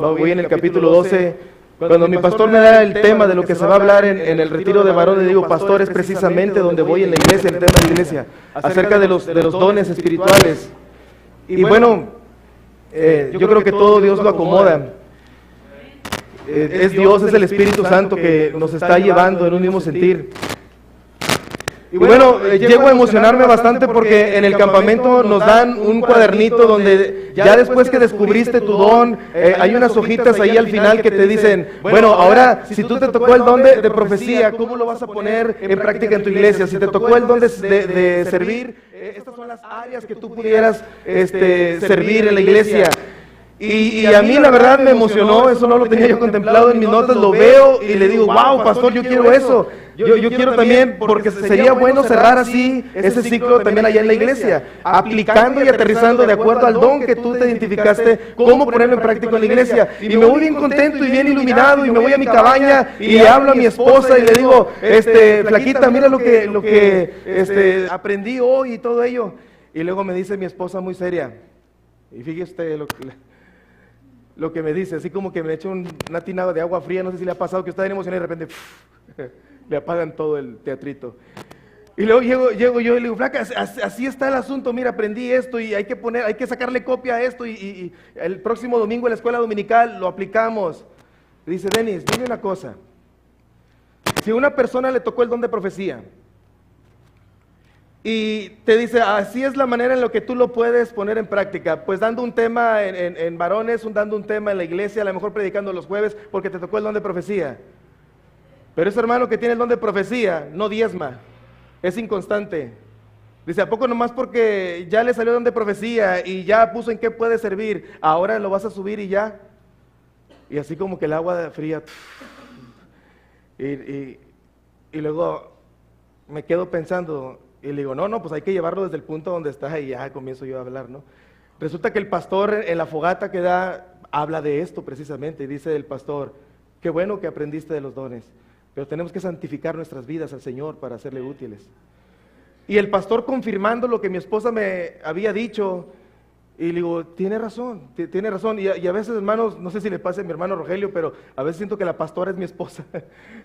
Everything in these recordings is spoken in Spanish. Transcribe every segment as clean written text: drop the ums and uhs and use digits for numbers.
voy en el capítulo 12, cuando mi pastor me da el tema de lo que se va a hablar en el retiro de varones, digo, pastor, es precisamente donde voy en la iglesia, el tema de la iglesia, acerca de los dones espirituales. Y bueno, yo creo que todo Dios lo acomoda. Es Dios, es el Espíritu Santo que nos está llevando en un mismo sentir. Y bueno, llego a emocionarme bastante porque en el campamento nos dan un cuadernito donde ya después que descubriste tu don, hay unas hojitas ahí al final que te dicen, bueno, ahora si tú te tocó el don de profecía, ¿cómo lo vas a poner en práctica en tu iglesia? Si te tocó el don de servir, estas son las áreas que tú pudieras servir en la iglesia. Y a mí la verdad me emocionó, eso no lo tenía yo contemplado en mis notas, lo veo y le digo, wow, pastor, yo quiero eso. Yo quiero también, porque sería bueno cerrar así ese ciclo también allá en la iglesia, aplicando y aterrizando de acuerdo al don que tú te identificaste, cómo ponerlo en práctica en la iglesia. Y me voy bien contento y bien iluminado y me voy a mi cabaña y le hablo a mi esposa y le digo, flaquita, mira lo que aprendí hoy y todo ello. Y luego me dice mi esposa muy seria, y fíjese lo que me dice, así como que me echa una tina de agua fría, no sé si le ha pasado que está bien emocionado y de repente le apagan todo el teatrito. Y luego llego yo y le digo, flaca, así está el asunto, mira, aprendí esto y hay que sacarle copia a esto y el próximo domingo en la escuela dominical lo aplicamos. Y dice, Denis, dime una cosa, si a una persona le tocó el don de profecía, y te dice, así es la manera en la que tú lo puedes poner en práctica, pues dando un tema en varones, dando un tema en la iglesia, a lo mejor predicando los jueves, porque te tocó el don de profecía. Pero ese hermano que tiene el don de profecía, no diezma, es inconstante. Dice, ¿a poco nomás porque ya le salió el don de profecía y ya puso en qué puede servir, ahora lo vas a subir y ya? Y así como que el agua fría, y luego me quedo pensando, y le digo, no, pues hay que llevarlo desde el punto donde está y ya comienzo yo a hablar, ¿no? Resulta que el pastor en la fogata que da, habla de esto precisamente, y dice el pastor, qué bueno que aprendiste de los dones, pero tenemos que santificar nuestras vidas al Señor para hacerle útiles. Y el pastor confirmando lo que mi esposa me había dicho, y le digo, tiene razón, y a veces, hermanos, no sé si le pasa a mi hermano Rogelio, pero a veces siento que la pastora es mi esposa.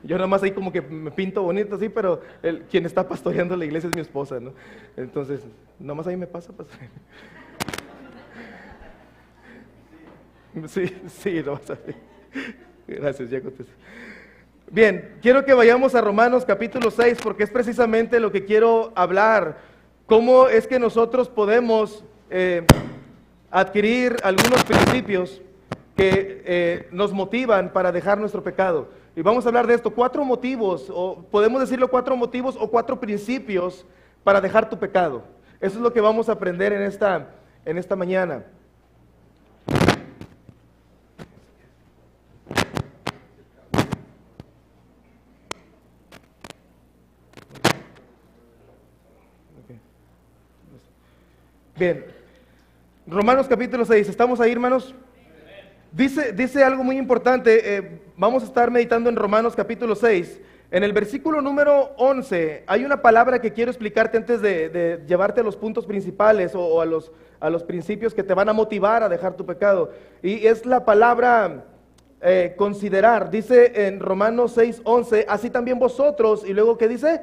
Yo nada más ahí como que me pinto bonito así, pero quien está pastoreando la iglesia es mi esposa, ¿no? Entonces, nada más ahí me pasa, pastor. Sí, lo vas a ver. Gracias, ya contesté. Bien, quiero que vayamos a Romanos capítulo 6, porque es precisamente lo que quiero hablar. ¿Cómo es que nosotros podemos adquirir algunos principios que nos motivan para dejar nuestro pecado? Y vamos a hablar de esto, 4 motivos, o podemos decirlo 4 motivos o 4 principios para dejar tu pecado. Eso es lo que vamos a aprender en esta mañana. Bien, Romanos capítulo 6, ¿estamos ahí, hermanos? Dice algo muy importante, vamos a estar meditando en Romanos capítulo 6. En el versículo número 11 hay una palabra que quiero explicarte antes de llevarte a los puntos principales o a los principios que te van a motivar a dejar tu pecado. Y es la palabra considerar. Dice en Romanos 6:11, así también vosotros, y luego ¿qué dice?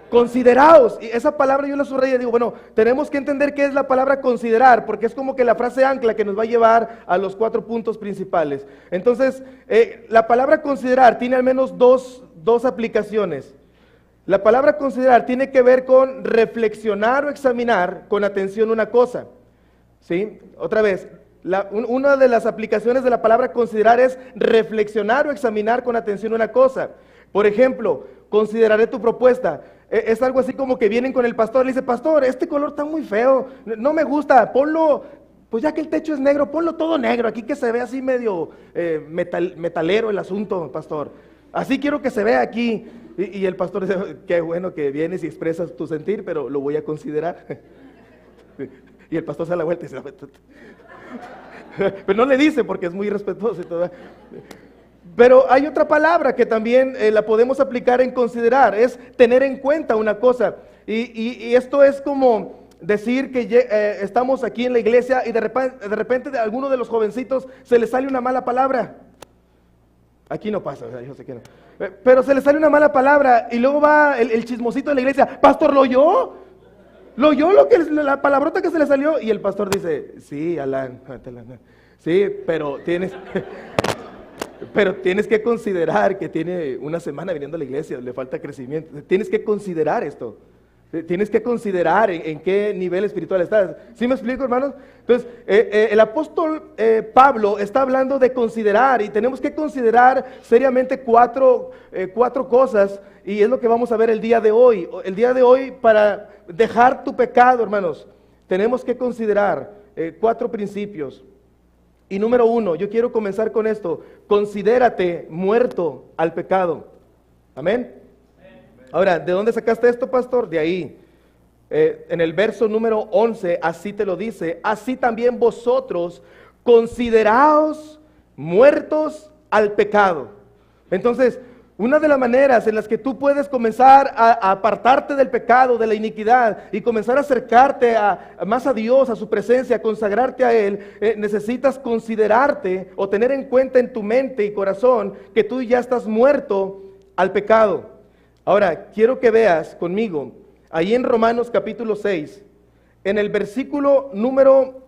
Consideraos. Y esa palabra yo la subrayé y digo, bueno, tenemos que entender qué es la palabra considerar, porque es como que la frase ancla que nos va a llevar a los 4 puntos principales. Entonces, la palabra considerar tiene al menos dos aplicaciones. La palabra considerar tiene que ver con reflexionar o examinar con atención una cosa. ¿Sí? Otra vez, una de las aplicaciones de la palabra considerar es reflexionar o examinar con atención una cosa. Por ejemplo, consideraré tu propuesta. Es algo así como que vienen con el pastor, le dice, pastor, este color está muy feo, no me gusta, ponlo, pues ya que el techo es negro, ponlo todo negro, aquí que se vea así medio metalero el asunto, pastor. Así quiero que se vea aquí. Y el pastor dice, qué bueno que vienes y expresas tu sentir, pero lo voy a considerar. Y el pastor se da la vuelta y dice, pero no le dice porque es muy respetuoso y todo. Pero hay otra palabra que también la podemos aplicar en considerar, es tener en cuenta una cosa. Y esto es como decir que estamos aquí en la iglesia y de repente de alguno de los jovencitos se le sale una mala palabra. Aquí no pasa, yo sé que no. Pero se le sale una mala palabra y luego va el chismosito de la iglesia. Pastor, ¿lo oyó? ¿Lo oyó la palabrota que se le salió? Y el pastor dice, sí, Alan, sí, pero tienes que considerar que tiene una semana viniendo a la iglesia, le falta crecimiento. Tienes que considerar esto. Tienes que considerar en qué nivel espiritual estás. ¿Sí me explico, hermanos? Entonces, el apóstol Pablo está hablando de considerar y tenemos que considerar seriamente cuatro cosas y es lo que vamos a ver el día de hoy. El día de hoy, para dejar tu pecado, hermanos, tenemos que considerar 4 principios. Y número 1, yo quiero comenzar con esto: considérate muerto al pecado. Amén. Ahora, ¿de dónde sacaste esto, pastor? De ahí. En el verso número 11, así te lo dice: así también vosotros consideraos muertos al pecado. Entonces, una de las maneras en las que tú puedes comenzar a apartarte del pecado, de la iniquidad y comenzar a acercarte más a Dios, a su presencia, a consagrarte a Él, necesitas considerarte o tener en cuenta en tu mente y corazón que tú ya estás muerto al pecado. Ahora, quiero que veas conmigo, ahí en Romanos capítulo 6, en el versículo número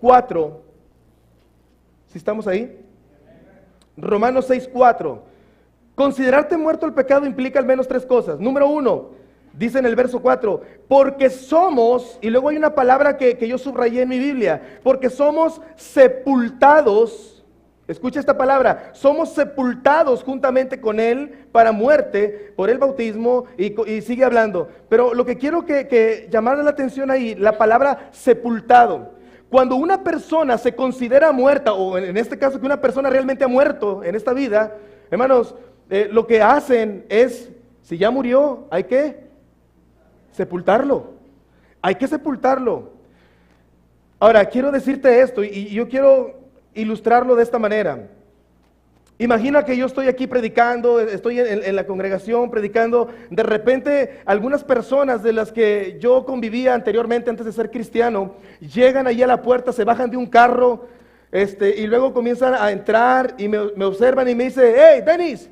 4, ¿sí estamos ahí? Romanos 6, 4. Considerarte muerto al pecado implica al menos 3 cosas. Número 1, dice en el verso 4, porque somos, y luego hay una palabra que yo subrayé en mi Biblia, porque somos sepultados. Escucha esta palabra: somos sepultados juntamente con Él para muerte por el bautismo, y sigue hablando. Pero lo que quiero que llamarle la atención ahí, la palabra sepultado. Cuando una persona se considera muerta, o en este caso que una persona realmente ha muerto en esta vida, hermanos, lo que hacen es, si ya murió, hay que sepultarlo. Hay que sepultarlo. Ahora, quiero decirte esto, y yo quiero ilustrarlo de esta manera. Imagina que yo estoy aquí predicando, estoy en la congregación predicando. De repente algunas personas de las que yo convivía anteriormente antes de ser cristiano llegan allí a la puerta, se bajan de un carro y luego comienzan a entrar y me observan y me dicen: hey, Denis.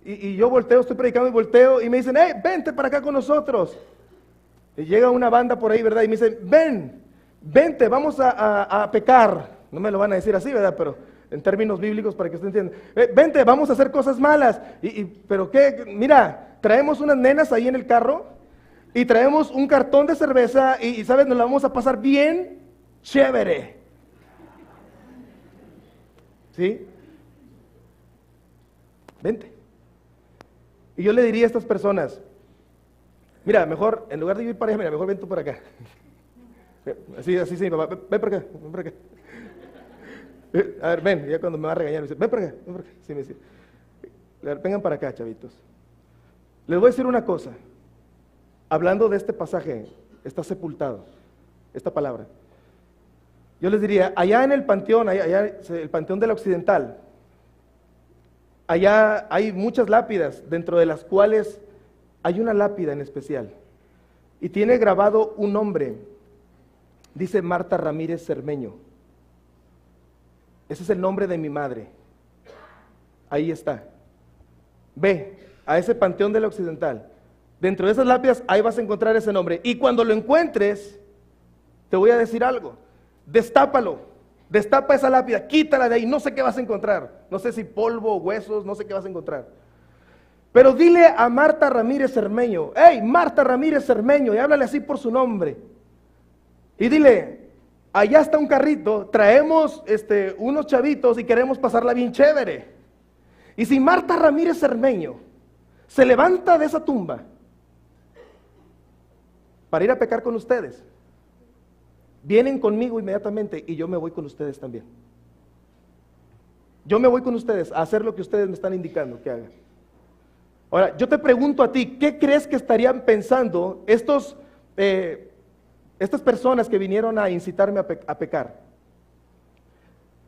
Y yo volteo, estoy predicando y volteo y me dicen: hey, vente para acá con nosotros. Y llega una banda por ahí, ¿verdad? Y me dicen: vente, vamos a pecar. No me lo van a decir así, ¿verdad? Pero en términos bíblicos, para que usted entienda. Vente, vamos a hacer cosas malas. ¿Pero qué? Mira, traemos unas nenas ahí en el carro y traemos un cartón de cerveza y ¿sabes? Nos la vamos a pasar bien chévere. ¿Sí? Vente. Y yo le diría a estas personas: mira, mejor, en lugar de ir para allá, mira, mejor ven tú por acá. Así, sí, papá, ven por acá, ven por acá. A ver, ven, ya cuando me va a regañar, me dice: ven por acá, ven por acá. Sí, me dice: vengan para acá, chavitos. Les voy a decir una cosa. Hablando de este pasaje, está sepultado, esta palabra. Yo les diría, allá en el panteón, allá el panteón de la Occidental, allá hay muchas lápidas, dentro de las cuales hay una lápida en especial. Y tiene grabado un nombre. Dice Marta Ramírez Cermeño. Ese es el nombre de mi madre. Ahí está. Ve a ese panteón de la Occidental. Dentro de esas lápidas, ahí vas a encontrar ese nombre. Y cuando lo encuentres, te voy a decir algo. Destápalo. Destapa esa lápida, quítala de ahí. No sé qué vas a encontrar. No sé si polvo, huesos, no sé qué vas a encontrar. Pero dile a Marta Ramírez Cermeño: hey, Marta Ramírez Cermeño, y háblale así por su nombre. Y dile: allá está un carrito, traemos unos chavitos y queremos pasarla bien chévere. Y si Marta Ramírez Cermeño se levanta de esa tumba para ir a pecar con ustedes, vienen conmigo inmediatamente y yo me voy con ustedes también. Yo me voy con ustedes a hacer lo que ustedes me están indicando que haga. Ahora, yo te pregunto a ti, ¿qué crees que estarían pensando estas personas que vinieron a incitarme a pecar?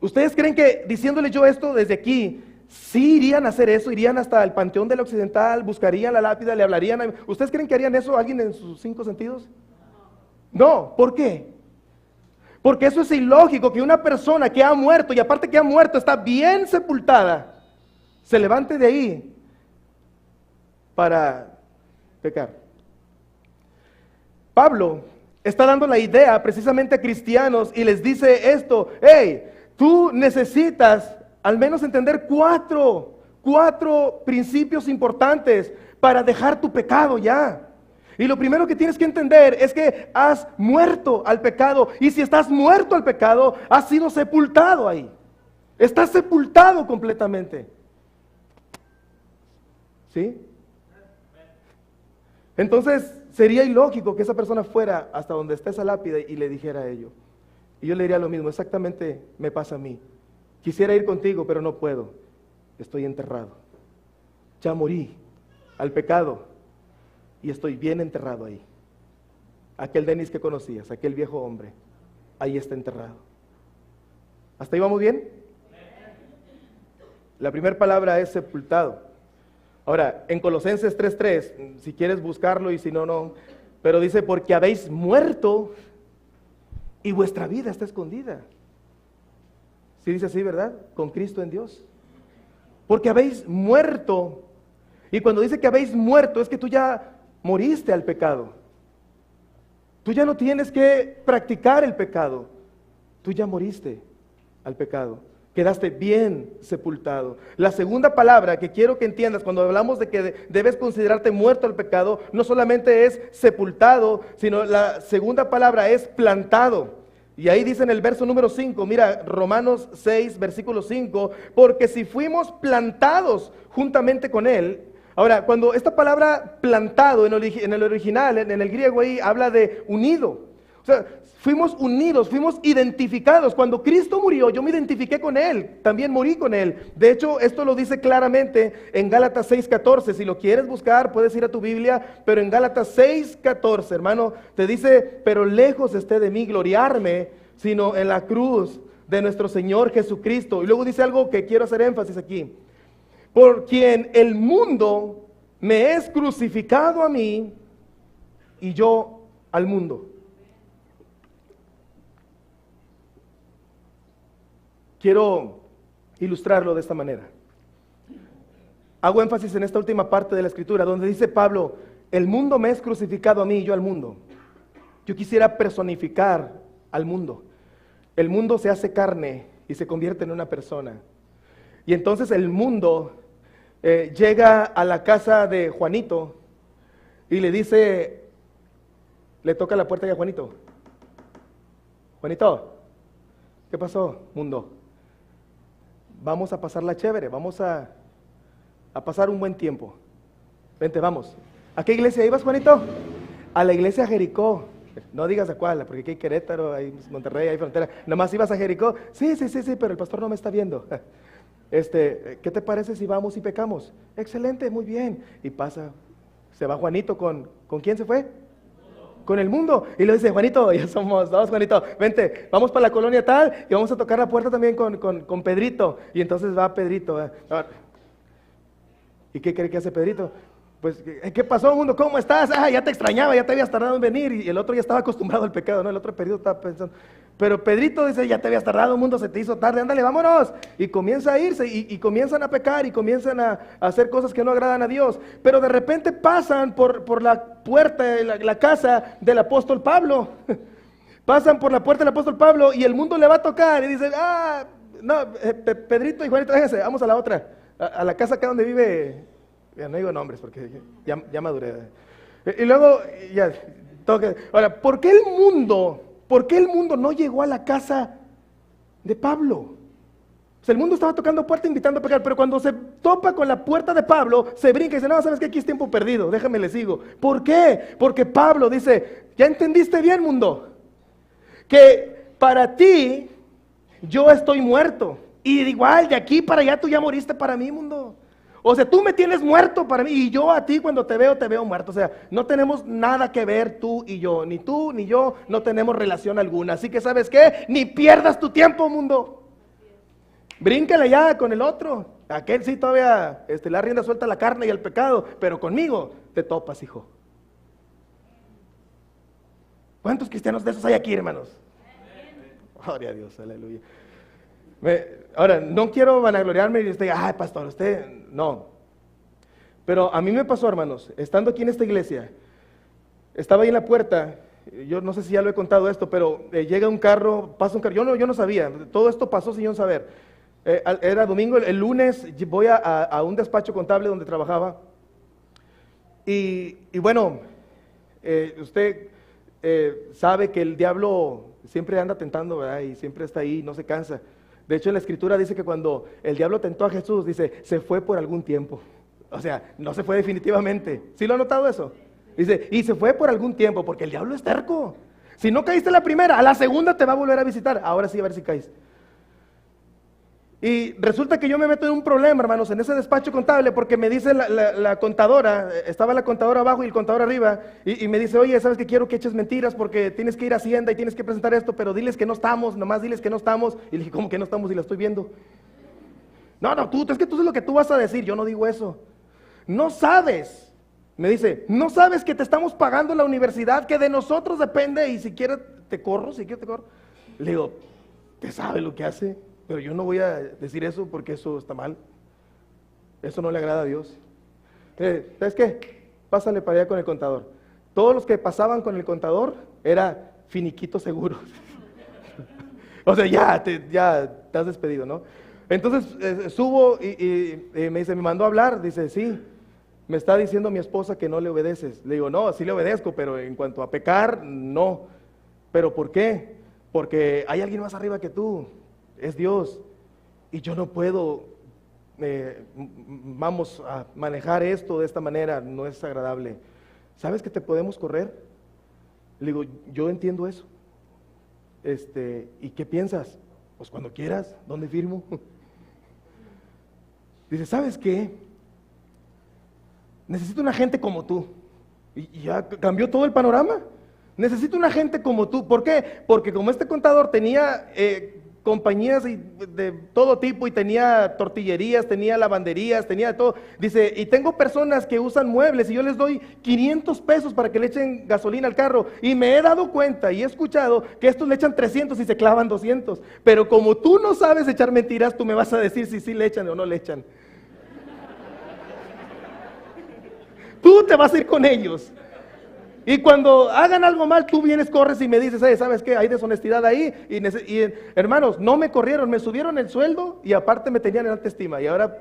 ¿Ustedes creen que diciéndole yo esto desde aquí, sí irían a hacer eso? ¿Irían hasta el panteón de la Occidental, buscarían la lápida, le hablarían? ¿Ustedes creen que harían eso a alguien en sus 5 sentidos? No, ¿por qué? Porque eso es ilógico que una persona que ha muerto, y aparte que ha muerto, está bien sepultada, se levante de ahí para pecar. Pablo está dando la idea precisamente a cristianos y les dice esto: hey, tú necesitas al menos entender cuatro principios importantes para dejar tu pecado ya. Y lo primero que tienes que entender es que has muerto al pecado. Y si estás muerto al pecado, has sido sepultado ahí. Estás sepultado completamente. ¿Sí? Entonces sería ilógico que esa persona fuera hasta donde está esa lápida y le dijera ello. Y yo le diría lo mismo, exactamente me pasa a mí. Quisiera ir contigo, pero no puedo. Estoy enterrado. Ya morí al pecado. Y estoy bien enterrado ahí. Aquel Denis que conocías, aquel viejo hombre, ahí está enterrado. ¿Hasta ahí vamos bien? La primera palabra es sepultado. Ahora, en Colosenses 3:3, si quieres buscarlo y si no, no. Pero dice, porque habéis muerto y vuestra vida está escondida. Sí dice así, ¿verdad? Con Cristo en Dios. Porque habéis muerto. Y cuando dice que habéis muerto, es que tú ya moriste al pecado. Tú ya no tienes que practicar el pecado. Tú ya moriste al pecado. Quedaste bien sepultado. La segunda palabra que quiero que entiendas cuando hablamos de que debes considerarte muerto al pecado, no solamente es sepultado, sino la segunda palabra es plantado. Y ahí dice en el verso número 5, mira, Romanos 6, versículo 5, porque si fuimos plantados juntamente con Él. Ahora, cuando esta palabra plantado en el original, en el griego ahí, habla de unido. O sea, fuimos unidos, fuimos identificados. Cuando Cristo murió, yo me identifiqué con Él, también morí con Él. De hecho, esto lo dice claramente en Gálatas 6:14. Si lo quieres buscar, puedes ir a tu Biblia, pero en Gálatas 6:14, hermano, te dice, pero lejos esté de mí gloriarme, sino en la cruz de nuestro Señor Jesucristo. Y luego dice algo que quiero hacer énfasis aquí. Por quien el mundo me es crucificado a mí y yo al mundo. Quiero ilustrarlo de esta manera. Hago énfasis en esta última parte de la escritura donde dice Pablo, el mundo me es crucificado a mí y yo al mundo. Yo quisiera personificar al mundo. El mundo se hace carne y se convierte en una persona. Y entonces el mundo llega a la casa de Juanito y le dice, le toca la puerta y a Juanito. Juanito, ¿qué pasó, mundo? Vamos a pasarla chévere, vamos a pasar un buen tiempo. Vente, vamos. ¿A qué iglesia ibas, Juanito? A la iglesia Jericó. No digas a cuál, porque aquí hay Querétaro, hay Monterrey, hay Frontera. ¿Nomás ibas a Jericó? Sí, pero el pastor no me está viendo. ¿Qué te parece si vamos y pecamos? Excelente, muy bien. Y pasa, se va Juanito ¿con quién se fue? Con el mundo. Y le dice, Juanito, ya somos dos, Juanito, vente, vamos para la colonia tal y vamos a tocar la puerta también con Pedrito. Y entonces va Pedrito. ¿Y qué cree que hace Pedrito? Pues, ¿qué pasó, mundo? ¿Cómo estás? Ya te extrañaba, ya te habías tardado en venir. Y el otro ya estaba acostumbrado al pecado, ¿no? El otro Pedrito estaba pensando. Pero Pedrito dice, ya te habías tardado, mundo, se te hizo tarde, ándale, vámonos. Y comienza a irse y comienzan a pecar y comienzan a hacer cosas que no agradan a Dios. Pero de repente pasan por la puerta de la casa del apóstol Pablo. Pasan por la puerta del apóstol Pablo y el mundo le va a tocar. Y dicen, Pedrito y Juanito, déjense, vamos a la otra. A la casa acá donde vive, ya no digo nombres porque ya maduré. Y luego, ya, toque. Ahora, ¿por qué el mundo no llegó a la casa de Pablo? O sea, el mundo estaba tocando puerta invitando a pecar, pero cuando se topa con la puerta de Pablo, se brinca y dice, no, ¿sabes qué? Aquí es tiempo perdido, déjame le sigo. ¿Por qué? Porque Pablo dice, ¿ya entendiste bien, mundo? Que para ti, yo estoy muerto. Y igual, de aquí para allá, tú ya moriste para mí, mundo. O sea, tú me tienes muerto para mí y yo a ti cuando te veo muerto. O sea, no tenemos nada que ver tú y yo. Ni tú ni yo no tenemos relación alguna. Así que, ¿sabes qué? Ni pierdas tu tiempo, mundo. Bríncale ya con el otro. Aquel sí todavía la rienda suelta a la carne y al pecado. Pero conmigo te topas, hijo. ¿Cuántos cristianos de esos hay aquí, hermanos? Gloria a Dios, aleluya. Ahora, no quiero vanagloriarme y usted, ay, pastor, usted, no. Pero a mí me pasó, hermanos, estando aquí en esta iglesia, estaba ahí en la puerta, yo no sé si ya lo he contado esto, pero llega un carro, pasa un carro, yo no sabía, todo esto pasó sin yo saber. Era domingo, el lunes voy a un despacho contable donde trabajaba, y bueno, usted sabe que el diablo siempre anda tentando, ¿verdad? Y siempre está ahí, no se cansa. De hecho, en la escritura dice que cuando el diablo tentó a Jesús, dice, se fue por algún tiempo. O sea, no se fue definitivamente. ¿Sí lo ha notado eso? Dice, y se fue por algún tiempo, porque el diablo es terco. Si no caíste la primera, a la segunda te va a volver a visitar. Ahora sí, a ver si caes. Y resulta que yo me meto en un problema, hermanos, en ese despacho contable, porque me dice la contadora, estaba la contadora abajo y el contador arriba, y me dice, oye, ¿sabes que quiero que eches mentiras? Porque tienes que ir a Hacienda y tienes que presentar esto, pero diles que no estamos, nomás diles que no estamos. Y le dije, ¿cómo que no estamos? Y la estoy viendo. No, es que tú sabes lo que tú vas a decir, yo no digo eso. No sabes, me dice, no sabes que te estamos pagando la universidad, que de nosotros depende, y si quieres te corro, Le digo, ¿te sabe lo que hace? Pero yo no voy a decir eso porque eso está mal. Eso no le agrada a Dios. ¿Sabes qué? Pásale para allá con el contador. Todos los que pasaban con el contador era finiquito seguro. O sea, ya te has despedido, ¿no? Entonces subo y me dice, me mandó a hablar. Dice, sí, me está diciendo mi esposa que no le obedeces. Le digo, no, sí le obedezco, pero en cuanto a pecar, no. ¿Pero por qué? Porque hay alguien más arriba que tú. Es Dios, y yo no puedo, vamos a manejar esto de esta manera, no es agradable. ¿Sabes que te podemos correr? Le digo, yo entiendo eso. ¿Y qué piensas? Pues cuando quieras, ¿dónde firmo? Dice, ¿sabes qué? Necesito una gente como tú. Y ya cambió todo el panorama. Necesito una gente como tú. ¿Por qué? Porque como este contador tenía compañías de todo tipo y tenía tortillerías, tenía lavanderías, tenía todo. Dice, y tengo personas que usan muebles y yo les doy 500 pesos para que le echen gasolina al carro. Y me he dado cuenta y he escuchado que estos le echan 300 y se clavan 200. Pero como tú no sabes echar mentiras, tú me vas a decir si sí le echan o no le echan. Tú te vas a ir con ellos. Y cuando hagan algo mal, tú vienes, corres y me dices, ¿sabes qué? Hay deshonestidad ahí. Y hermanos, no me corrieron, me subieron el sueldo y aparte me tenían en alta estima. Y ahora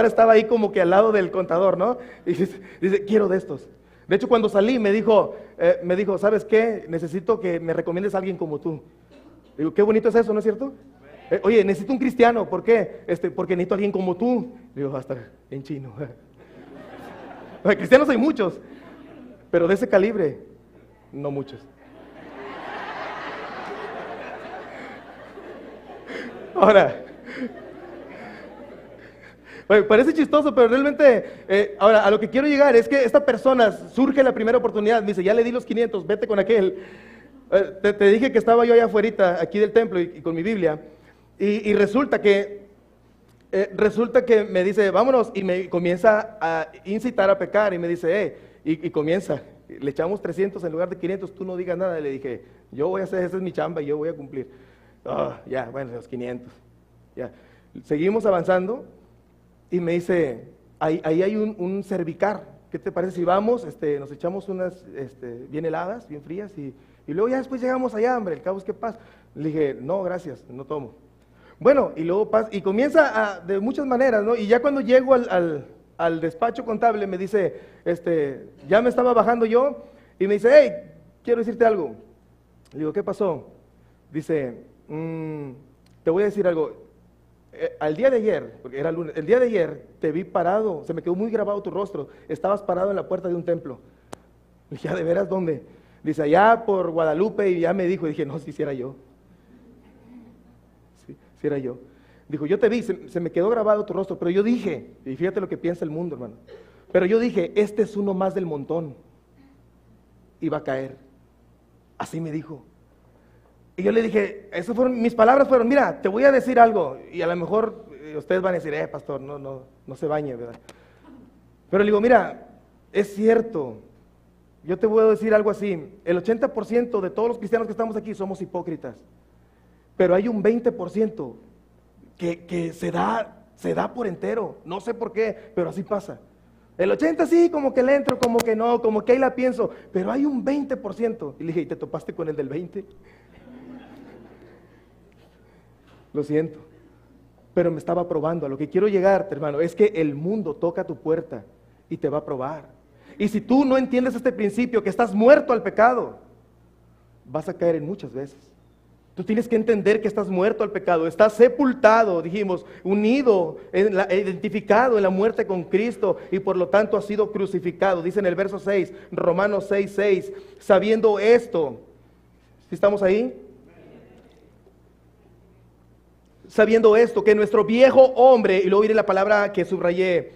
estaba ahí como que al lado del contador, ¿no? Y dice, quiero de estos. De hecho, cuando salí me dijo, ¿sabes qué? Necesito que me recomiendes a alguien como tú. Digo, qué bonito es eso, ¿no es cierto? Oye, necesito un cristiano, ¿por qué? Porque necesito a alguien como tú. Digo, hasta en chino. Cristianos hay muchos. Pero de ese calibre, no muchos. Ahora, parece chistoso, pero realmente, ahora, a lo que quiero llegar es que esta persona surge la primera oportunidad, me dice, ya le di los 500, vete con aquel. Te dije que estaba yo allá afuera, aquí del templo, y con mi Biblia, y resulta que me dice, vámonos, y me comienza a incitar a pecar, y me dice, y comienza, le echamos 300 en lugar de 500, tú no digas nada. Le dije, yo voy a hacer, esa es mi chamba y yo voy a cumplir. Ya, bueno, los 500. Ya. Seguimos avanzando y me dice, ahí hay un cervicar, ¿qué te parece si vamos? Nos echamos unas bien heladas, bien frías y luego ya después llegamos allá, hombre, el cabo es que pasa. Le dije, no, gracias, no tomo. Bueno, y luego pasa, y comienza de muchas maneras, ¿no? Y ya cuando llego al despacho contable me dice, ya me estaba bajando yo y me dice, hey, quiero decirte algo. Le digo, ¿qué pasó? Dice, te voy a decir algo. Al día de ayer, porque era lunes, el día de ayer te vi parado, se me quedó muy grabado tu rostro, estabas parado en la puerta de un templo. Le dije, ¿de veras dónde? Dice, allá por Guadalupe, y ya me dijo, y dije, no, si era yo. Si era yo. Dijo, yo te vi, se me quedó grabado tu rostro, pero yo dije, y fíjate lo que piensa el mundo, hermano, pero yo dije, este es uno más del montón, y va a caer. Así me dijo. Y yo le dije, mis palabras fueron, mira, te voy a decir algo, y a lo mejor ustedes van a decir, pastor, no se bañe, ¿verdad? Pero le digo, mira, es cierto, yo te voy a decir algo así, el 80% de todos los cristianos que estamos aquí somos hipócritas, pero hay un 20% que se da por entero, no sé por qué, pero así pasa. El 80% sí, como que le entro, como que no, como que ahí la pienso, pero hay un 20%. Y le dije, ¿y te topaste con el del 20%? Lo siento, pero me estaba probando. A lo que quiero llegar, hermano, es que el mundo toca tu puerta y te va a probar. Y si tú no entiendes este principio, que estás muerto al pecado, vas a caer en muchas veces. Tú tienes que entender que estás muerto al pecado, estás sepultado, dijimos, unido, identificado en la muerte con Cristo y por lo tanto has sido crucificado. Dice en el verso 6, Romanos 6:6, sabiendo esto, ¿sí estamos ahí? Sabiendo esto, que nuestro viejo hombre, y luego viene la palabra que subrayé,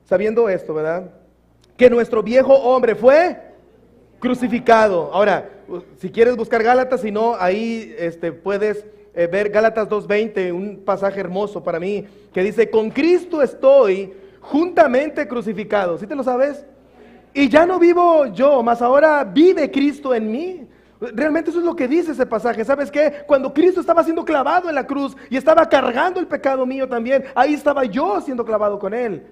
sabiendo esto, ¿verdad? Que nuestro viejo hombre fue crucificado. Ahora, si quieres buscar Gálatas, si no, ahí puedes ver Gálatas 2:20, un pasaje hermoso para mí, que dice, con Cristo estoy juntamente crucificado. ¿Sí te lo sabes? Y ya no vivo yo, mas ahora vive Cristo en mí. Realmente eso es lo que dice ese pasaje. ¿Sabes qué? Cuando Cristo estaba siendo clavado en la cruz y estaba cargando el pecado mío también, ahí estaba yo siendo clavado con Él.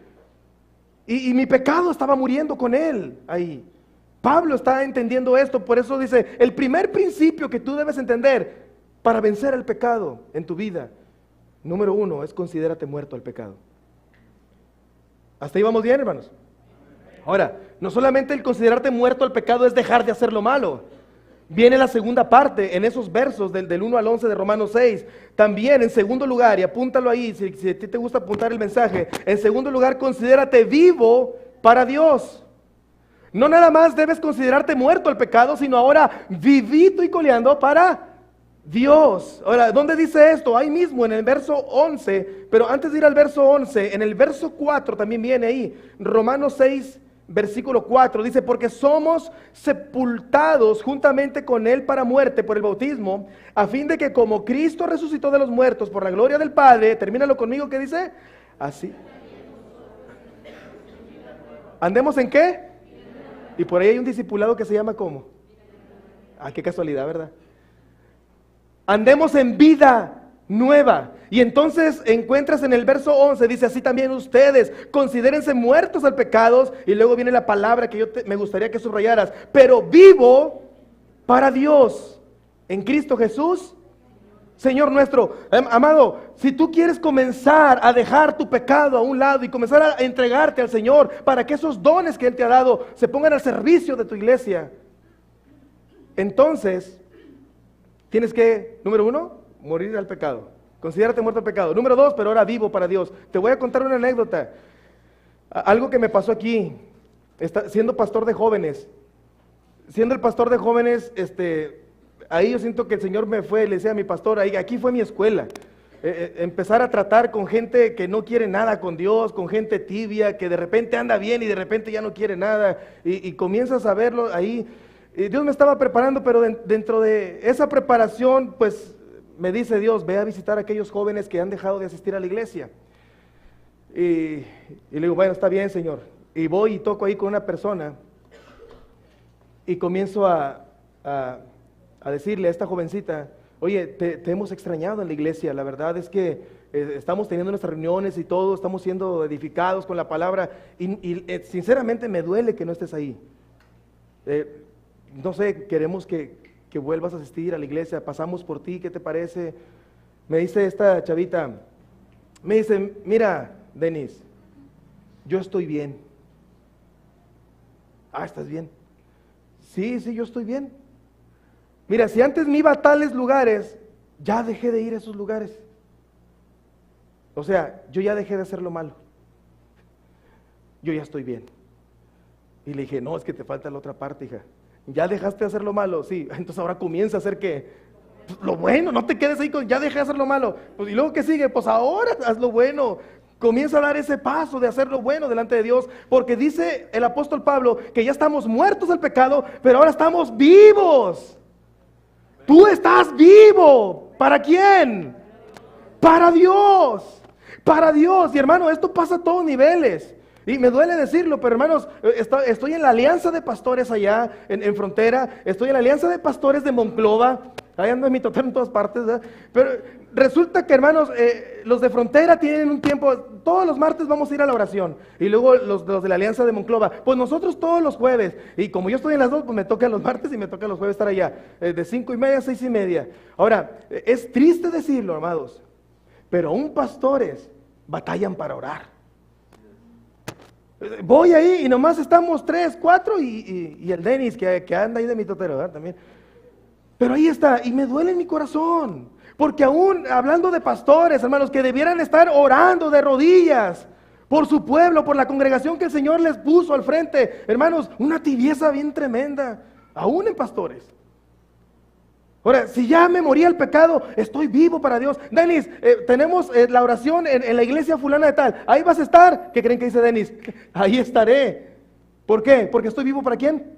Y mi pecado estaba muriendo con Él ahí. Pablo está entendiendo esto, por eso dice, el primer principio que tú debes entender para vencer el pecado en tu vida, número 1, es considérate muerto al pecado. ¿Hasta ahí vamos bien, hermanos? Ahora, no solamente el considerarte muerto al pecado es dejar de hacer lo malo. Viene la segunda parte en esos versos del 1 al 11 de Romanos 6. También en segundo lugar, y apúntalo ahí, si a ti te gusta apuntar el mensaje, en segundo lugar, considérate vivo para Dios. No nada más debes considerarte muerto al pecado, sino ahora vivito y coleando para Dios. Ahora, ¿dónde dice esto? Ahí mismo en el verso 11, pero antes de ir al verso 11, en el verso 4 también viene ahí, Romanos 6, versículo 4, dice, porque somos sepultados juntamente con Él para muerte por el bautismo, a fin de que como Cristo resucitó de los muertos por la gloria del Padre, termínalo conmigo, ¿qué dice? Así. ¿Andemos en qué? Y por ahí hay un discipulado que se llama ¿cómo? Ah, qué casualidad, ¿verdad? Andemos en vida nueva. Y entonces encuentras en el verso 11, dice así también ustedes, considérense muertos al pecado. Y luego viene la palabra que me gustaría que subrayaras, pero vivo para Dios, en Cristo Jesús, Señor nuestro. Amado, si tú quieres comenzar a dejar tu pecado a un lado y comenzar a entregarte al Señor para que esos dones que Él te ha dado se pongan al servicio de tu iglesia, entonces tienes que, número 1, morir al pecado. Considérate muerto al pecado. Número 2, pero ahora vivo para Dios. Te voy a contar una anécdota. Algo que me pasó aquí, siendo pastor de jóvenes. Siendo el pastor de jóvenes, ahí yo siento que el Señor me fue, le decía a mi pastor, aquí fue mi escuela. Empezar a tratar con gente que no quiere nada con Dios, con gente tibia, que de repente anda bien y de repente ya no quiere nada. Y comienzas a verlo ahí. Dios me estaba preparando, pero dentro de esa preparación, pues me dice Dios, ve a visitar a aquellos jóvenes que han dejado de asistir a la iglesia. Y le digo, bueno, está bien, Señor. Y voy y toco ahí con una persona y comienzo a decirle a esta jovencita, oye, te hemos extrañado en la iglesia, la verdad es que estamos teniendo nuestras reuniones y todo, estamos siendo edificados con la palabra y sinceramente me duele que no estés ahí. No sé, queremos que vuelvas a asistir a la iglesia, pasamos por ti, ¿qué te parece? Me dice esta chavita, me dice, mira, Denis, yo estoy bien. Ah, ¿estás bien? Sí, yo estoy bien. Mira, si antes me iba a tales lugares, ya dejé de ir a esos lugares. O sea, yo ya dejé de hacer lo malo. Yo ya estoy bien. Y le dije, no, es que te falta la otra parte, hija. ¿Ya dejaste de hacer lo malo? Sí, entonces ahora comienza a hacer ¿qué? Pues lo bueno, no te quedes ahí con ya dejé de hacer lo malo. Pues, ¿y luego qué sigue? Pues ahora haz lo bueno. Comienza a dar ese paso de hacer lo bueno delante de Dios, porque dice el apóstol Pablo que ya estamos muertos al pecado, pero ahora estamos vivos. Tú estás vivo. ¿Para quién? Para Dios. Para Dios. Y hermano, esto pasa a todos niveles. Y me duele decirlo, pero hermanos, estoy en la alianza de pastores allá en Frontera, estoy en la alianza de pastores de Monclova, ahí ando en mi total en todas partes, ¿verdad? Pero resulta que, hermanos, los de Frontera tienen un tiempo, todos los martes vamos a ir a la oración, y luego los de la alianza de Monclova, pues nosotros todos los jueves, y como yo estoy en las dos, pues me toca los martes y me toca los jueves estar allá, de 5:30 a 6:30. Ahora, es triste decirlo, amados, pero aún pastores batallan para orar. Voy ahí y nomás estamos 3, 4 y el Denis que anda ahí de mi totero, ¿verdad? También. Pero ahí está, y me duele en mi corazón, porque aún hablando de pastores, hermanos, que debieran estar orando de rodillas por su pueblo, por la congregación que el Señor les puso al frente, hermanos, una tibieza bien tremenda, aún en pastores. Ahora, si ya me moría el pecado, estoy vivo para Dios. Denis, tenemos la oración en la iglesia fulana de tal. Ahí vas a estar. ¿Qué creen que dice Denis? Ahí estaré. ¿Por qué? Porque estoy vivo para ¿quién?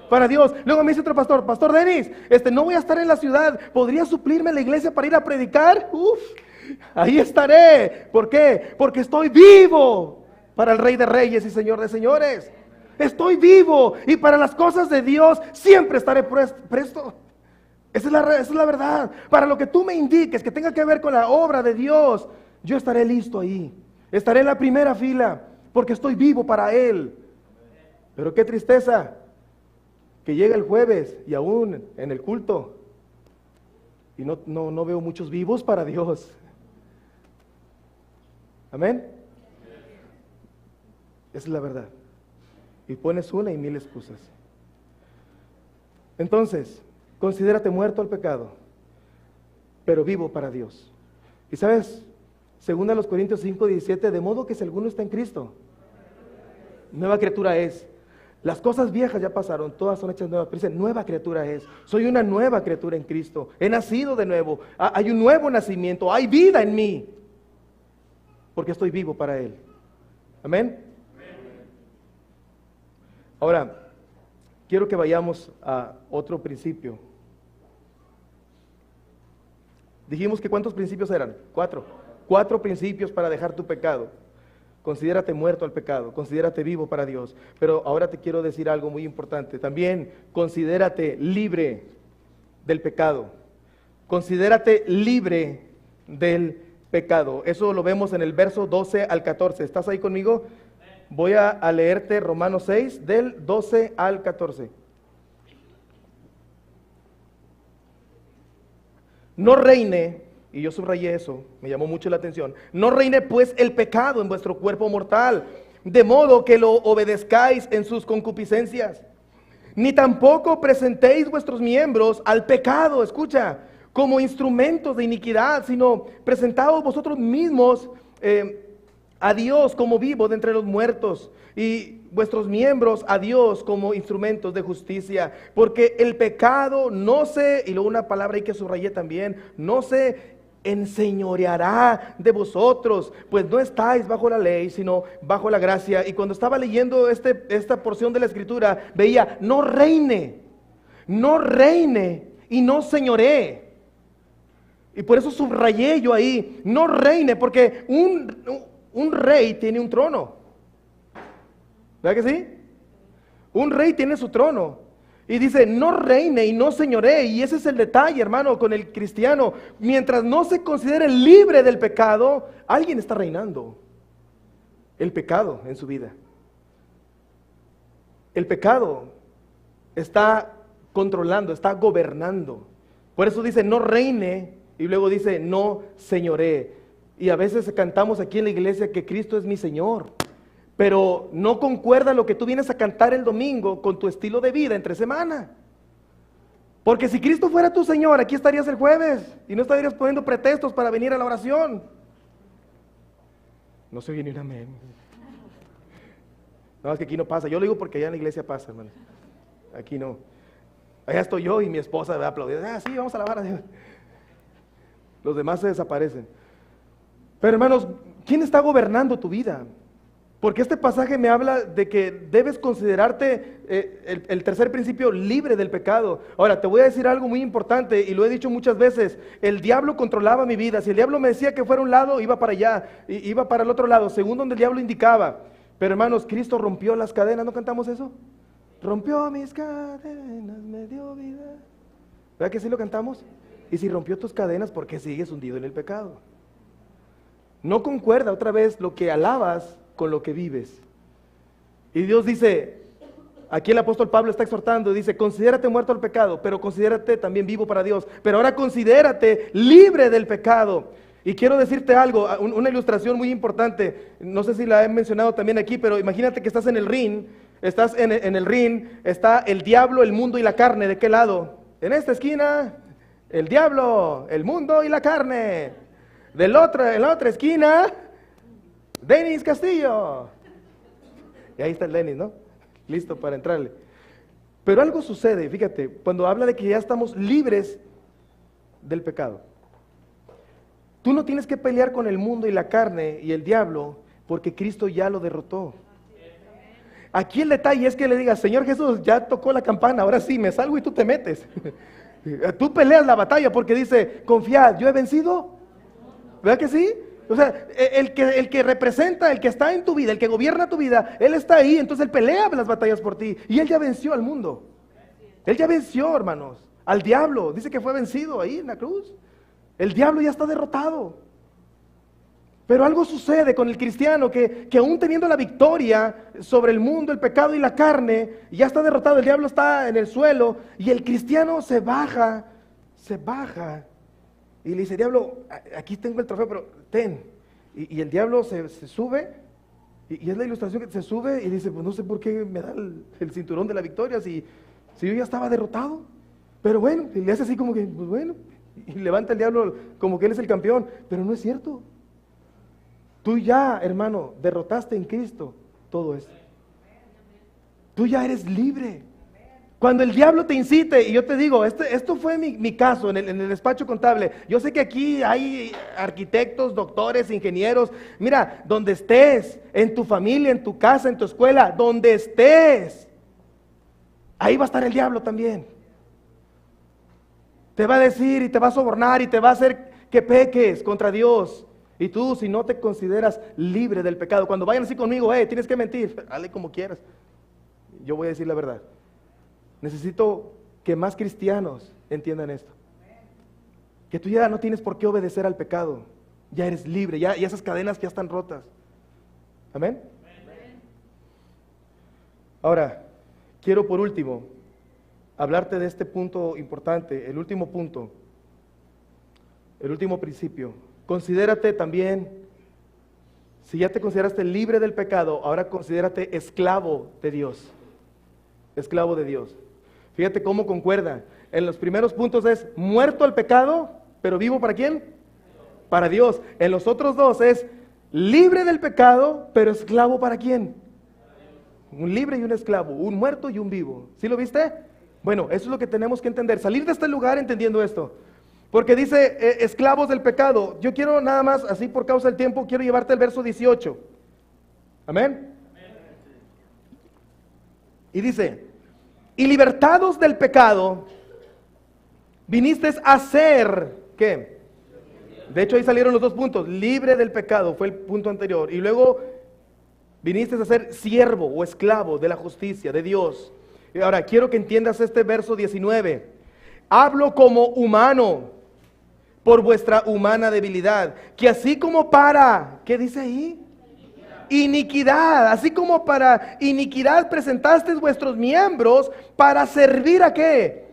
Para Dios. Luego me dice otro pastor, Pastor Denis, no voy a estar en la ciudad. ¿Podría suplirme en la iglesia para ir a predicar? Ahí estaré. ¿Por qué? Porque estoy vivo para el Rey de Reyes y Señor de Señores. Estoy vivo y para las cosas de Dios siempre estaré presto. Esa es la verdad. Para lo que tú me indiques que tenga que ver con la obra de Dios, yo estaré listo ahí. Estaré en la primera fila porque estoy vivo para Él. Pero qué tristeza que llega el jueves y aún en el culto y no veo muchos vivos para Dios. Amén. Esa es la verdad. Y pones una y 1000 excusas. Entonces, considérate muerto al pecado, pero vivo para Dios. Y sabes, según a los Corintios 5:17, de modo que si alguno está en Cristo, nueva criatura es. Las cosas viejas ya pasaron, todas son hechas nuevas, pero dice, nueva criatura es. Soy una nueva criatura en Cristo, he nacido de nuevo, hay un nuevo nacimiento, hay vida en mí, porque estoy vivo para Él. Amén. Ahora, quiero que vayamos a otro principio. Dijimos que ¿cuántos principios eran? 4. 4 principios para dejar tu pecado. Considérate muerto al pecado, considérate vivo para Dios. Pero ahora te quiero decir algo muy importante. También considérate libre del pecado. Considérate libre del pecado. Eso lo vemos en el verso 12 al 14. ¿Estás ahí conmigo? Voy a leerte Romanos 6 del 12 al 14. No reine, y yo subrayé eso, me llamó mucho la atención, no reine pues el pecado en vuestro cuerpo mortal, de modo que lo obedezcáis en sus concupiscencias, ni tampoco presentéis vuestros miembros al pecado, escucha, como instrumentos de iniquidad, sino presentaos vosotros mismos a Dios como vivo de entre los muertos, y vuestros miembros a Dios como instrumentos de justicia, porque el pecado no se, y luego una palabra ahí que subrayé también, no se enseñoreará de vosotros, pues no estáis bajo la ley, sino bajo la gracia. Y cuando estaba leyendo esta porción de la Escritura, veía, no reine y no señoree. Y por eso subrayé yo ahí, no reine, porque un rey tiene un trono. ¿Verdad que sí? Un rey tiene su trono. Y dice, no reine y no señoree. Y ese es el detalle, hermano, con el cristiano. Mientras no se considere libre del pecado, alguien está reinando el pecado en su vida. El pecado está controlando, está gobernando. Por eso dice, no reine, y luego dice, no señoree. Y a veces cantamos aquí en la iglesia que Cristo es mi Señor, pero no concuerda lo que tú vienes a cantar el domingo con tu estilo de vida entre semana. Porque si Cristo fuera tu Señor, aquí estarías el jueves y no estarías poniendo pretextos para venir a la oración. No se oye ni un amén. No, es que aquí no pasa. Yo lo digo porque allá en la iglesia pasa, hermano. Aquí no. Allá estoy yo y mi esposa va a aplaudir. Sí, vamos a alabar a Dios. Los demás se desaparecen. Pero hermanos, ¿quién está gobernando tu vida? Porque este pasaje me habla de que debes considerarte, el tercer principio, libre del pecado. Ahora, te voy a decir algo muy importante, y lo he dicho muchas veces, el diablo controlaba mi vida. Si el diablo me decía que fuera a un lado, iba para allá, iba para el otro lado, según donde el diablo indicaba. Pero hermanos, Cristo rompió las cadenas, ¿no cantamos eso? Rompió mis cadenas, me dio vida. ¿Verdad que sí lo cantamos? Y si rompió tus cadenas, ¿por qué sigues hundido en el pecado? No concuerda otra vez lo que alabas con lo que vives. Y Dios dice, aquí el apóstol Pablo está exhortando, dice, considérate muerto al pecado, pero considérate también vivo para Dios. Pero ahora considérate libre del pecado. Y quiero decirte algo, una ilustración muy importante, no sé si la he mencionado también aquí, pero imagínate que estás en el ring, en el ring, está el diablo, el mundo y la carne, ¿de qué lado? En esta esquina, el diablo, el mundo y la carne. En la otra esquina, Denis Castillo. Y ahí está el Denis, ¿no? Listo para entrarle. Pero algo sucede, fíjate, cuando habla de que ya estamos libres del pecado. Tú no tienes que pelear con el mundo y la carne y el diablo, porque Cristo ya lo derrotó. Aquí el detalle es que le digas, Señor Jesús, ya tocó la campana, ahora sí, me salgo y tú te metes. Tú peleas la batalla porque dice, confiad, yo he vencido. ¿Verdad que sí? O sea, el que representa, el que está en tu vida, el que gobierna tu vida, Él está ahí, entonces Él pelea las batallas por ti. Y Él ya venció al mundo. Él ya venció, hermanos, al diablo. Dice que fue vencido ahí en la cruz. El diablo ya está derrotado. Pero algo sucede con el cristiano que aún teniendo la victoria sobre el mundo, el pecado y la carne, ya está derrotado, el diablo está en el suelo y el cristiano se baja y le dice, diablo, aquí tengo el trofeo, pero ten. Y el diablo se sube y es la ilustración que se sube y dice, pues no sé por qué me da el cinturón de la victoria si yo ya estaba derrotado. Pero bueno, y le hace así como que, pues bueno, y levanta el diablo como que él es el campeón, pero no es cierto. Tú ya, hermano, derrotaste en Cristo todo esto. Tú ya eres libre. Cuando el diablo te incite, y yo te digo, esto fue mi caso en el despacho contable. Yo sé que aquí hay arquitectos, doctores, ingenieros. Mira, donde estés, en tu familia, en tu casa, en tu escuela, donde estés, ahí va a estar el diablo también. Te va a decir y te va a sobornar y te va a hacer que peques contra Dios. Y tú, si no te consideras libre del pecado, cuando vayan así conmigo, tienes que mentir, dale como quieras. Yo voy a decir la verdad. Necesito que más cristianos entiendan esto. Que tú ya no tienes por qué obedecer al pecado. Ya eres libre, ya esas cadenas ya están rotas. ¿Amén? Ahora, quiero por último hablarte de este punto importante, el último punto, el último principio. Considérate también, si ya te consideraste libre del pecado, ahora considérate esclavo de Dios. Esclavo de Dios. Fíjate cómo concuerda. En los primeros puntos es muerto al pecado, pero vivo ¿para quién? Para Dios. En los otros dos es libre del pecado, pero esclavo ¿para quién? Un libre y un esclavo, un muerto y un vivo. ¿Sí lo viste? Bueno, eso es lo que tenemos que entender. Salir de este lugar entendiendo esto. Porque dice esclavos del pecado. Yo quiero nada más, así por causa del tiempo, quiero llevarte al verso 18. Amén. Y dice, y libertados del pecado, viniste a ser, ¿qué? De hecho ahí salieron los dos puntos, libre del pecado, fue el punto anterior. Y luego viniste a ser siervo o esclavo de la justicia, de Dios. Y ahora quiero que entiendas este verso 19. Hablo como humano, por vuestra humana debilidad, que así como para, ¿qué dice ahí? Iniquidad, así como para iniquidad presentasteis vuestros miembros para servir ¿a qué?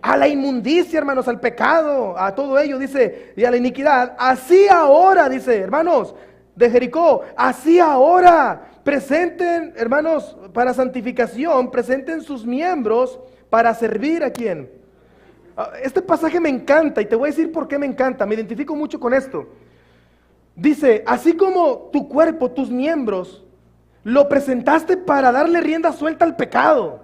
A la inmundicia, hermanos, al pecado, a todo ello, dice, y a la iniquidad. Así ahora, dice, hermanos, de Jericó, así ahora, presenten, hermanos, para santificación, presenten sus miembros para servir ¿a quién? Este pasaje me encanta y te voy a decir por qué me encanta, me identifico mucho con esto. Dice, así como tu cuerpo, tus miembros, lo presentaste para darle rienda suelta al pecado.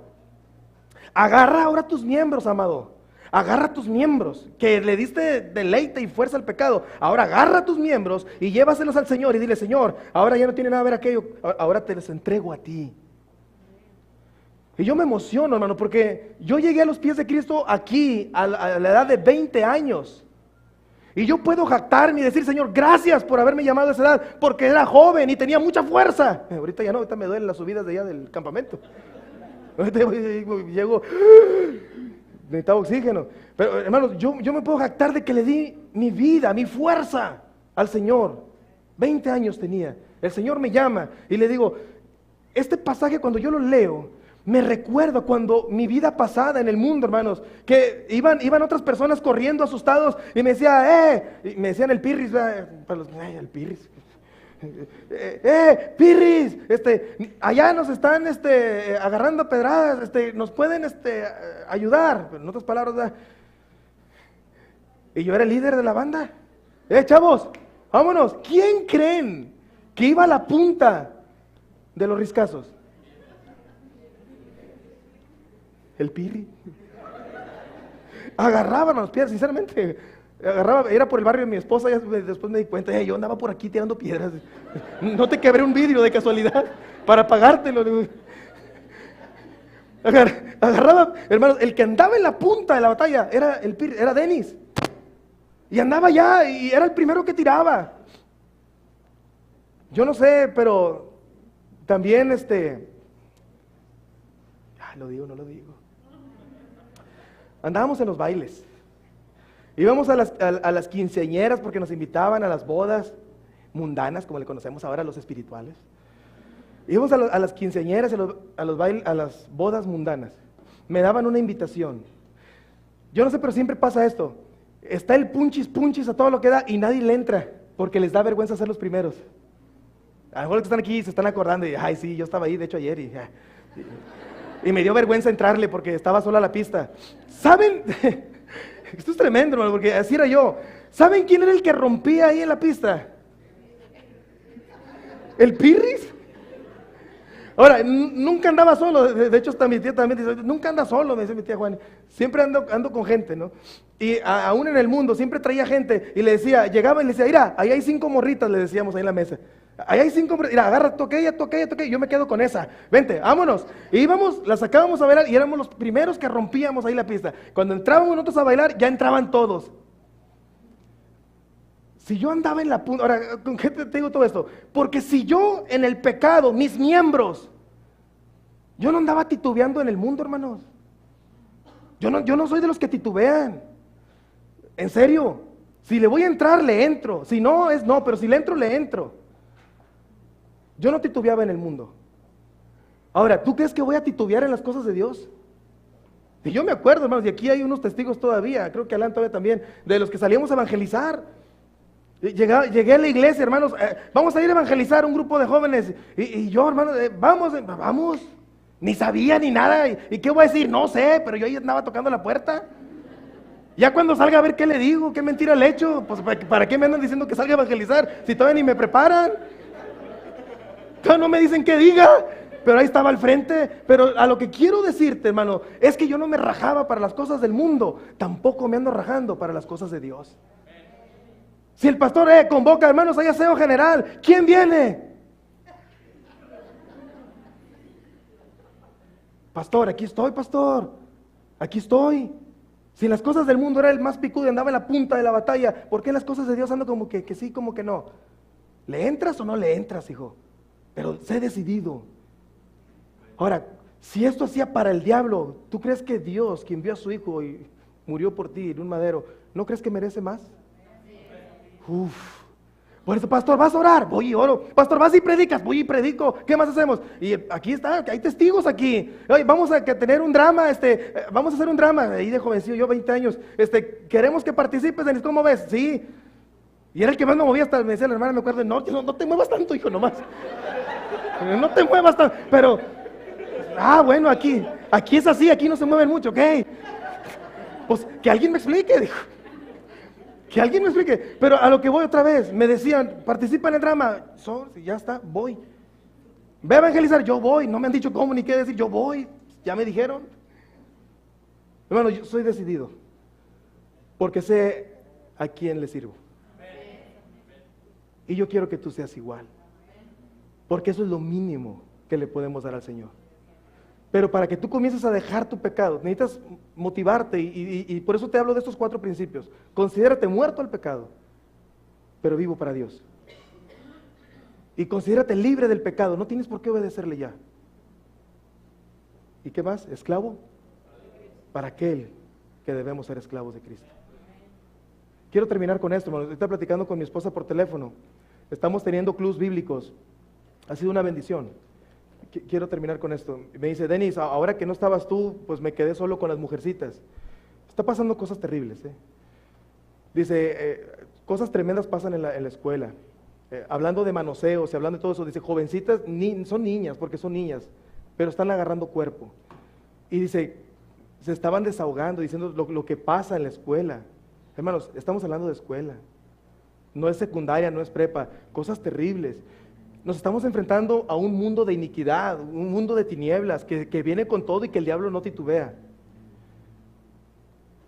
Agarra ahora tus miembros, amado. Agarra tus miembros, que le diste deleite y fuerza al pecado. Ahora agarra tus miembros y llévaselos al Señor y dile, Señor, ahora ya no tiene nada que ver aquello, ahora te los entrego a ti. Y yo me emociono, hermano, porque yo llegué a los pies de Cristo aquí a la edad de 20 años. Y yo puedo jactarme y decir, Señor, gracias por haberme llamado a esa edad, porque era joven y tenía mucha fuerza. Ahorita ya no, ahorita me duelen las subidas de allá del campamento. Ahorita llego, necesitaba oxígeno. Pero hermanos, yo me puedo jactar de que le di mi vida, mi fuerza al Señor. 20 años tenía. El Señor me llama y le digo, este pasaje cuando yo lo leo, me recuerda cuando mi vida pasada en el mundo, hermanos, que iban otras personas corriendo asustados y me decían el pirris, el pirris. Pirris, allá nos están agarrando pedradas, nos pueden ayudar, pero en otras palabras, ¿verdad? Y yo era el líder de la banda. Chavos, vámonos. ¿Quién creen que iba a la punta de los riscazos? El pirri. Agarraban a los pies, sinceramente. Era por el barrio de mi esposa, después me di cuenta, yo andaba por aquí tirando piedras. No te quebré un vidrio de casualidad para pagártelo. Agarraba, hermanos, el que andaba en la punta de la batalla era Denis. Y andaba allá y era el primero que tiraba. Yo no sé, pero también lo digo, no lo digo. Andábamos en los bailes. Íbamos a las quinceañeras porque nos invitaban a las bodas mundanas, como le conocemos ahora a los espirituales. Íbamos a las quinceañeras, a las bodas mundanas. Me daban una invitación. Yo no sé, pero siempre pasa esto. Está el punchis a todo lo que da y nadie le entra porque les da vergüenza ser los primeros. A lo mejor los que están aquí se están acordando y, ay sí, yo estaba ahí de hecho ayer y me dio vergüenza entrarle porque estaba sola la pista. ¿Saben? Esto es tremendo, hermano, porque así era yo. ¿Saben quién era el que rompía ahí en la pista? ¿El pirris? Ahora, nunca andaba solo. De hecho, hasta mi tía también dice, nunca anda solo, me dice mi tía Juan. Siempre ando con gente, ¿no? Y aún en el mundo, siempre traía gente y le decía, llegaba y le decía, mira, ahí hay 5 morritas, le decíamos ahí en la mesa. Ahí hay 5, mira, agarra, toque ella, yo me quedo con esa. Vente, vámonos. Y íbamos, la sacábamos a bailar y éramos los primeros que rompíamos ahí la pista. Cuando entrábamos nosotros a bailar, ya entraban todos. Si yo andaba en la punta, ahora, ¿con qué te digo todo esto? Porque si yo en el pecado, mis miembros, yo no andaba titubeando en el mundo, hermanos. Yo no soy de los que titubean. En serio, si le voy a entrar, le entro. Si no, es no, pero si le entro, le entro. Yo no titubeaba en el mundo. Ahora, ¿tú crees que voy a titubear en las cosas de Dios? Y yo me acuerdo, hermanos, y aquí hay unos testigos todavía, creo que Alan todavía también, de los que salíamos a evangelizar. Llegué a la iglesia, hermanos, vamos a ir a evangelizar un grupo de jóvenes. Y yo, hermanos, vamos. Ni sabía ni nada. ¿Y qué voy a decir? No sé, pero yo ahí andaba tocando la puerta. Ya cuando salga a ver qué le digo, qué mentira le echo. Pues ¿para qué me andan diciendo que salga a evangelizar si todavía ni me preparan? Todavía no me dicen qué diga, pero ahí estaba al frente. Pero a lo que quiero decirte, hermano, es que yo no me rajaba para las cosas del mundo, tampoco me ando rajando para las cosas de Dios. Si el pastor convoca, hermanos, hay aseo general, ¿quién viene? Pastor, aquí estoy, pastor, aquí estoy. Si en las cosas del mundo era el más picudo y andaba en la punta de la batalla, ¿por qué en las cosas de Dios ando como que sí, como que no? ¿Le entras o no le entras, hijo? Pero sé decidido. Ahora, si esto hacía para el diablo, ¿tú crees que Dios, quien vio a su hijo y murió por ti en un madero, ¿no crees que merece más? Por eso, pastor, ¿vas a orar? Voy y oro. Pastor, ¿vas y predicas? Voy y predico. ¿Qué más hacemos? Y aquí está, hay testigos aquí. Oye, vamos a tener un drama, vamos a hacer un drama. Ahí de jovencillo, yo 20 años. Queremos que participes, Denis, ¿cómo ves? Sí. Y era el que más me movía, hasta me decía la hermana, me acuerdo, no te muevas tanto, hijo, nomás. No te muevas tanto. Pero, bueno, aquí es así, aquí no se mueven mucho, ¿ok? Pues que alguien me explique, dijo. Que alguien me explique, pero a lo que voy otra vez, me decían, participa en el drama, ya está, voy. Ve a evangelizar, yo voy, no me han dicho cómo ni qué decir, yo voy, ya me dijeron. Hermano, yo soy decidido, porque sé a quién le sirvo. Y yo quiero que tú seas igual, porque eso es lo mínimo que le podemos dar al Señor. Pero para que tú comiences a dejar tu pecado, necesitas motivarte y por eso te hablo de estos 4 principios. Considérate muerto al pecado, pero vivo para Dios. Y considérate libre del pecado, no tienes por qué obedecerle ya. ¿Y qué más? Esclavo para aquel que debemos ser esclavos de Cristo. Quiero terminar con esto, hermano. Estoy platicando con mi esposa por teléfono. Estamos teniendo clubs bíblicos. Ha sido una bendición. Quiero terminar con esto. Me dice, Denis, ahora que no estabas tú, pues me quedé solo con las mujercitas. Está pasando cosas terribles. Dice, cosas tremendas pasan en la escuela. Hablando de manoseos y hablando de todo eso, dice, jovencitas, son niñas, porque son niñas, pero están agarrando cuerpo. Y dice, se estaban desahogando, diciendo lo que pasa en la escuela. Hermanos, estamos hablando de escuela. No es secundaria, no es prepa, cosas terribles. Nos estamos enfrentando a un mundo de iniquidad, un mundo de tinieblas, que viene con todo y que el diablo no titubea.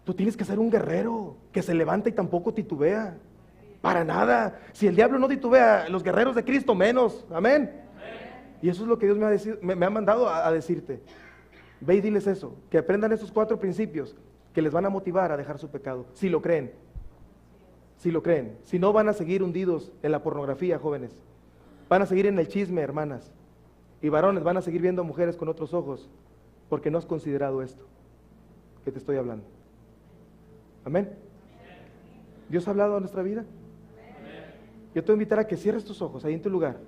Tú tienes que ser un guerrero, que se levanta y tampoco titubea. Para nada. Si el diablo no titubea, los guerreros de Cristo menos. Amén. Y eso es lo que Dios me ha mandado a decirte. Ve y diles eso, que aprendan esos 4 principios que les van a motivar a dejar su pecado, si lo creen. Si lo creen. Si no, van a seguir hundidos en la pornografía, jóvenes. Van a seguir en el chisme, hermanas. Y varones, van a seguir viendo a mujeres con otros ojos, porque no has considerado esto que te estoy hablando. Amén. ¿Dios ha hablado a nuestra vida? Yo te voy a invitar a que cierres tus ojos ahí en tu lugar.